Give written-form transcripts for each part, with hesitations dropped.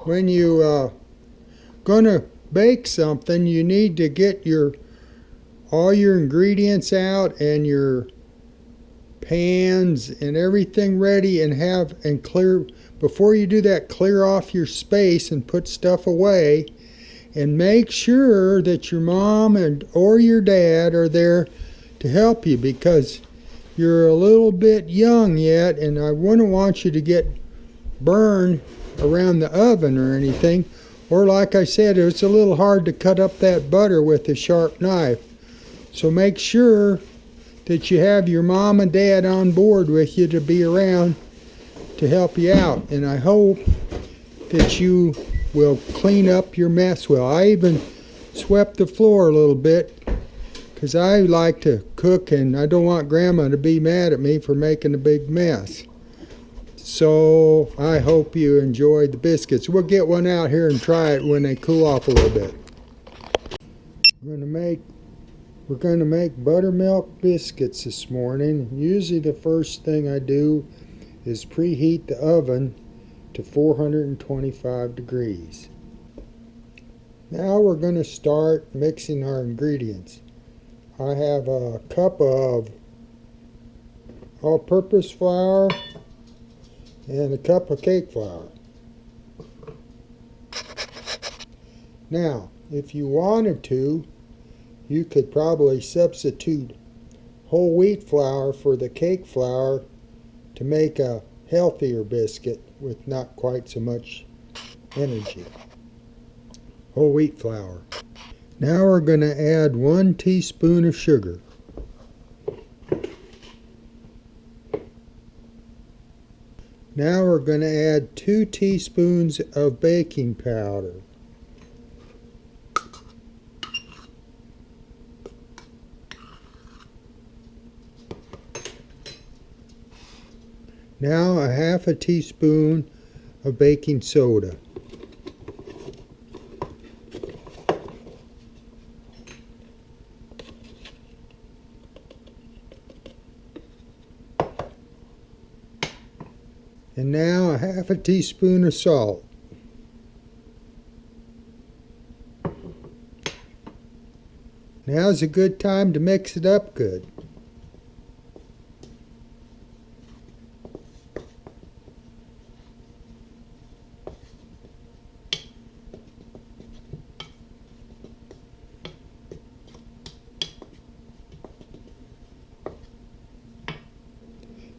when you gonna bake something, you need to get all your ingredients out and your pans and everything ready, and clear. Before you do that, clear off your space and put stuff away, and make sure that your mom or your dad are there to help you, because you're a little bit young yet, and I wouldn't want you to get burned around the oven or anything. Or like I said, it's a little hard to cut up that butter with a sharp knife. So make sure that you have your mom and dad on board with you to be around to help you out. And I hope that you will clean up your mess well. I even swept the floor a little bit because I like to cook and I don't want Grandma to be mad at me for making a big mess. So I hope you enjoyed the biscuits. We'll get one out here and try it when they cool off a little bit. We're going to make buttermilk biscuits this morning. Usually the first thing I do is preheat the oven to 425 degrees. Now we're going to start mixing our ingredients. I have a cup of all-purpose flour and a cup of cake flour. Now, if you wanted to, you could probably substitute whole wheat flour for the cake flour to make a healthier biscuit with not quite so much energy. Whole wheat flour. Now we're going to add 1 teaspoon of sugar. Now we're going to add 2 teaspoons of baking powder. Now a 1/2 teaspoon of baking soda. And now a 1/2 teaspoon of salt. Now's a good time to mix it up good.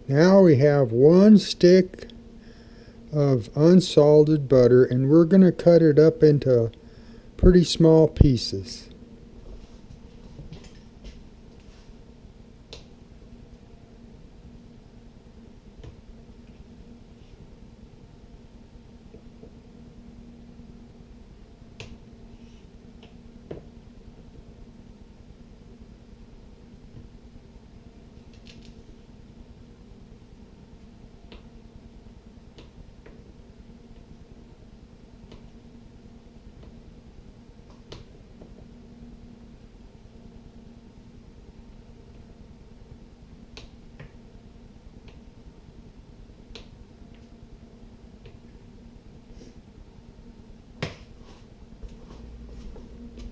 Now we have 1 stick of unsalted butter, and we're going to cut it up into pretty small pieces.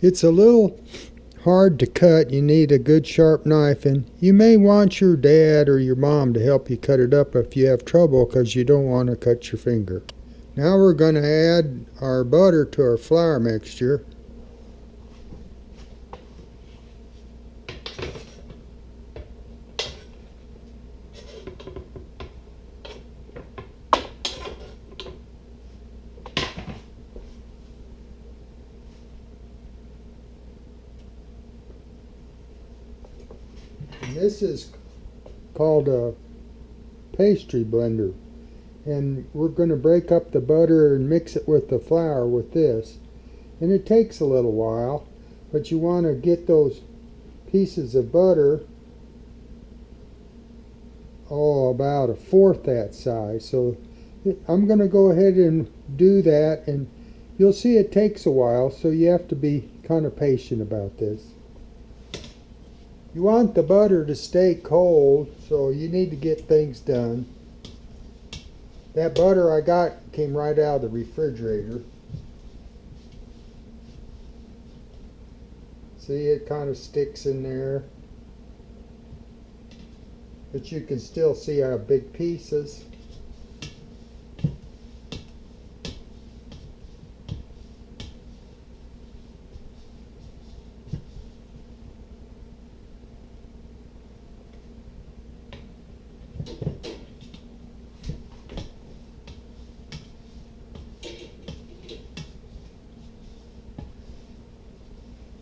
It's a little hard to cut. You need a good sharp knife, and you may want your dad or your mom to help you cut it up if you have trouble, because you don't want to cut your finger. Now we're going to add our butter to our flour mixture. This is called a pastry blender, and we're going to break up the butter and mix it with the flour with this, and it takes a little while, but you want to get those pieces of butter about 1/4 that size. So I'm going to go ahead and do that, and you'll see it takes a while, so you have to be kind of patient about this. You want the butter to stay cold, so you need to get things done. That butter I got came right out of the refrigerator. See, it kind of sticks in there. But you can still see our big pieces.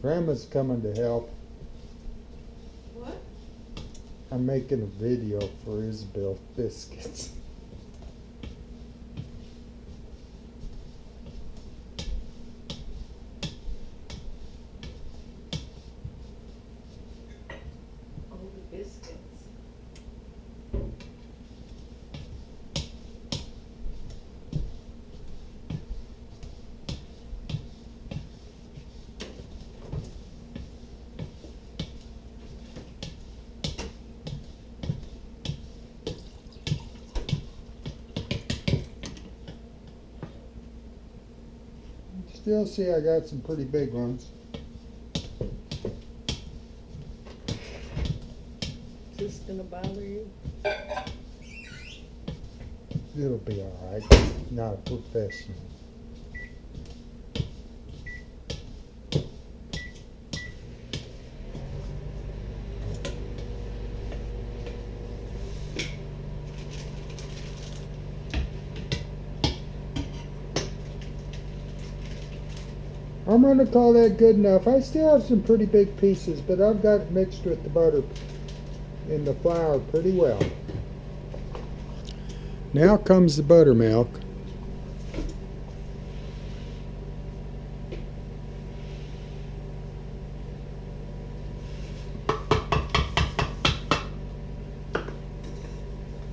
Grandma's coming to help. What? I'm making a video for Isabel biscuits. Oh, the biscuits. Still see I got some pretty big ones. Is this gonna bother you? It'll be alright. Not a professional. I'm going to call that good enough. I still have some pretty big pieces, but I've got it mixed with the butter and the flour pretty well. Now comes the buttermilk.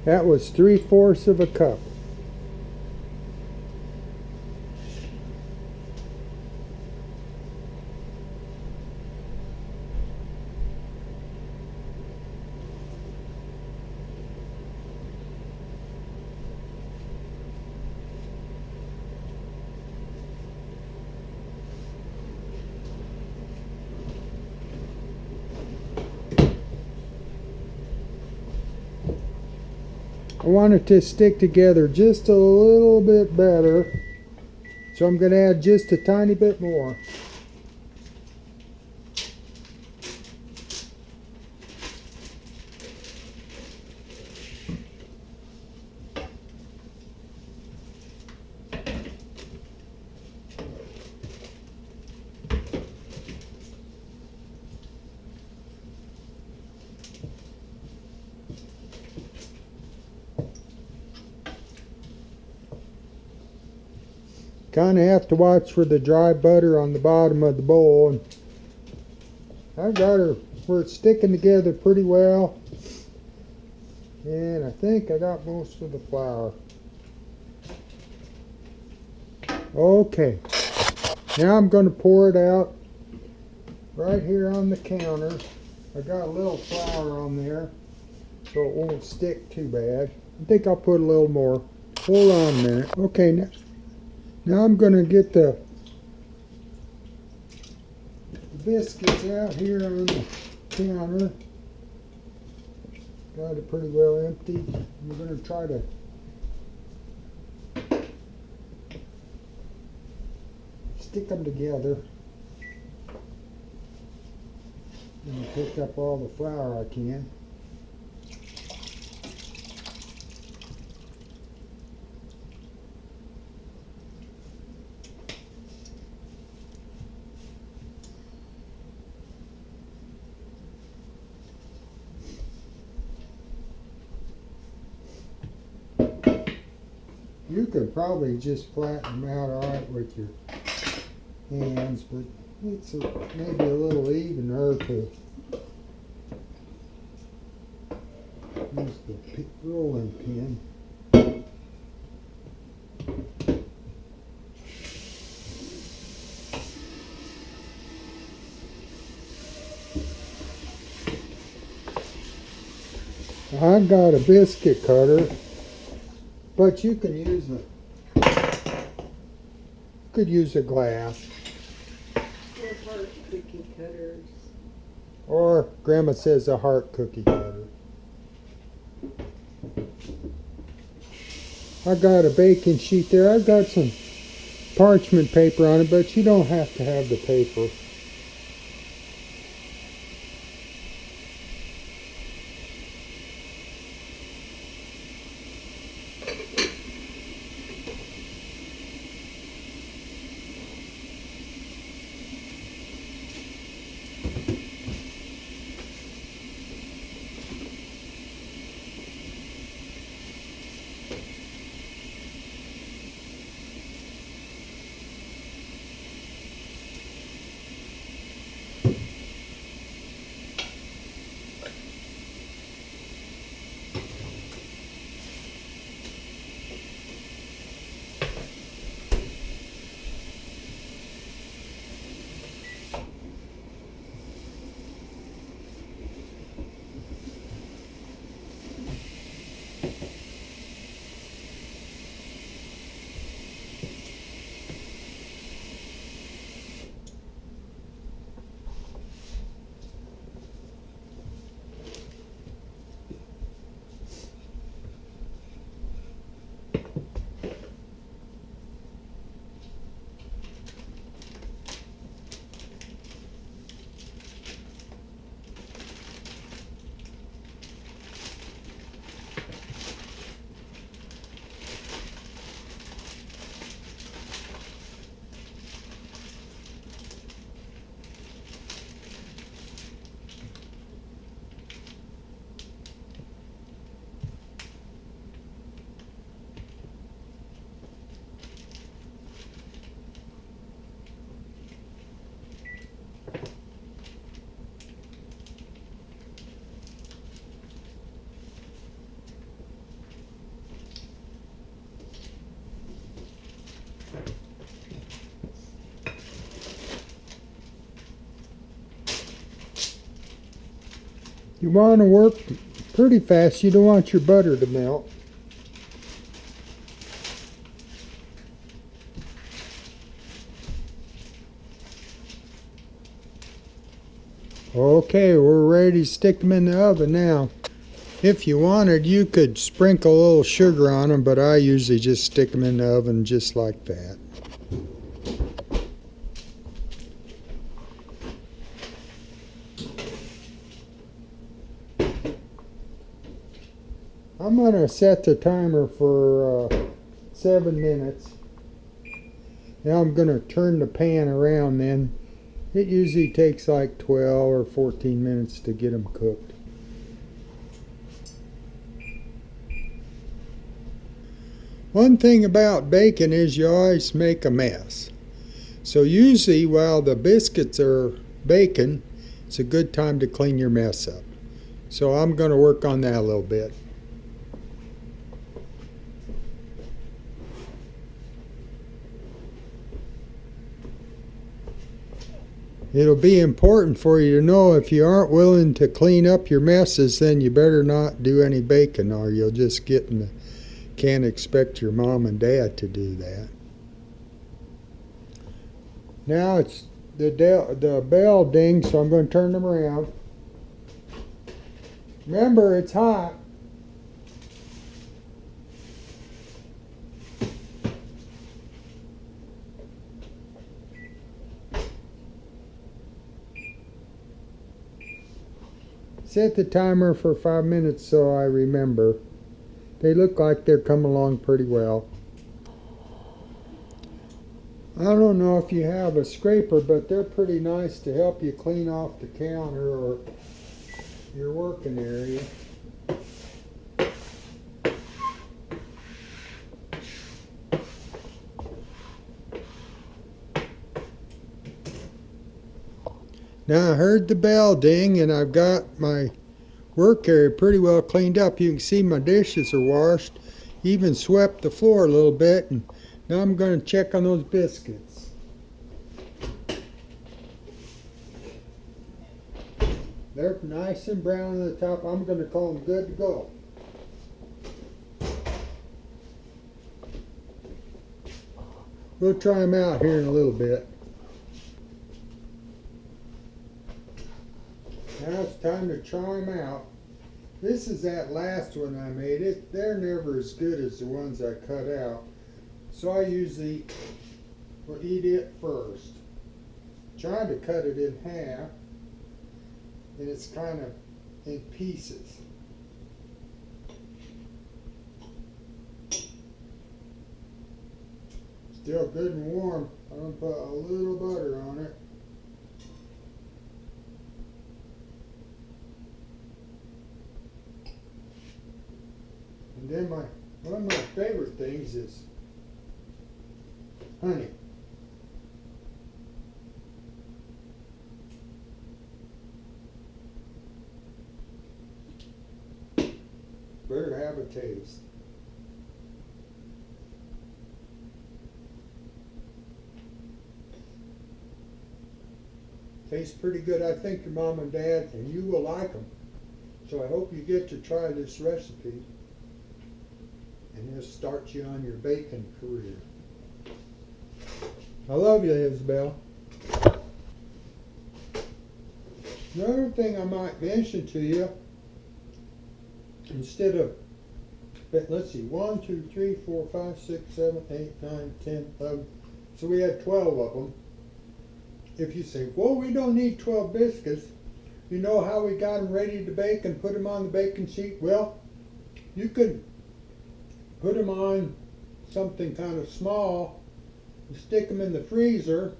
That was 3/4 of a cup. I want it to stick together just a little bit better, so I'm going to add just a tiny bit more. Kind of have to watch for the dry butter on the bottom of the bowl. And I've got her where it's sticking together pretty well. And I think I got most of the flour. Okay. Now I'm going to pour it out right here on the counter. I got a little flour on there so it won't stick too bad. I think I'll put a little more. Hold on a minute. Okay, now I'm going to get the biscuits out here on the counter. Got it pretty well empty. We're going to try to stick them together. And pick up all the flour I can. You could probably just flatten them out all right with your hands, but it's maybe a little evener to use the rolling pin. I've got a biscuit cutter, but you can use a Could use a glass. Or heart cookie cutters. Or Grandma says a heart cookie cutter. I got a baking sheet there. I've got some parchment paper on it, but you don't have to have the paper. You want to work pretty fast. You don't want your butter to melt. Okay, we're ready to stick them in the oven now. If you wanted, you could sprinkle a little sugar on them, but I usually just stick them in the oven just like that. I'm going to set the timer for 7 minutes. Now I'm going to turn the pan around then. It usually takes like 12 or 14 minutes to get them cooked. One thing about baking is you always make a mess. So usually while the biscuits are baking, it's a good time to clean your mess up. So I'm going to work on that a little bit. It'll be important for you to know if you aren't willing to clean up your messes, then you better not do any baking, or you'll just get in the, can't expect your mom and dad to do that. Now it's the bell ding, so I'm going to turn them around. Remember, it's hot. Set the timer for 5 minutes so I remember. They look like they're coming along pretty well. I don't know if you have a scraper, but they're pretty nice to help you clean off the counter or your working area. Now I heard the bell ding and I've got my work area pretty well cleaned up. You can see my dishes are washed, even swept the floor a little bit, and now I'm going to check on those biscuits. They're nice and brown on the top. I'm going to call them good to go. We'll try them out here in a little bit. Now it's time to try them out. This is that last one I made. They're never as good as the ones I cut out. So I usually will eat it first. Trying to cut it in half, and it's kind of in pieces. Still good and warm. I'm going to put a little butter on it. And then one of my favorite things is honey. Better have a taste. Tastes pretty good. I think your mom and dad and you will like them. So I hope you get to try this recipe and it'll start you on your baking career. I love you, Isabel. Another thing I might mention to you, instead of, let's see, 1, 2, 3, 4, 5, 6, 7, 8, 9, 10, 11. So we had 12 of them. If you say, well, we don't need 12 biscuits, you know how we got them ready to bake and put them on the baking sheet? Well, you could put them on something kind of small and stick them in the freezer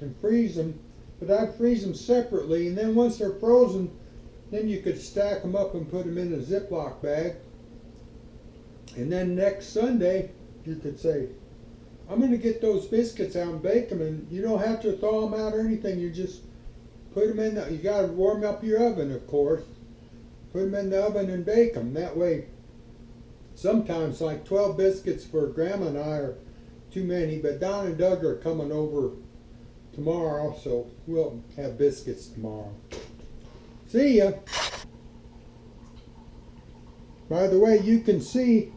and freeze them. But I'd freeze them separately, and then once they're frozen, then you could stack them up and put them in a Ziploc bag. And then next Sunday, you could say, I'm going to get those biscuits out and bake them, and you don't have to thaw them out or anything. You just put them in, you got to warm up your oven, of course. Put them in the oven and bake them. That way, sometimes like 12 biscuits for Grandma and I are too many, but Don and Doug are coming over tomorrow, so we'll have biscuits tomorrow. See ya. By the way, you can see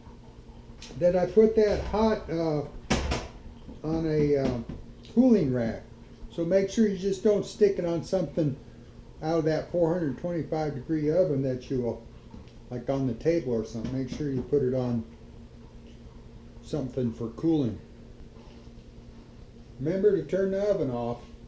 that I put that hot on a cooling rack. So make sure you just don't stick it on something out of that 425 degree oven that you will, like on the table or something. Make sure you put it on something for cooling. Remember to turn the oven off.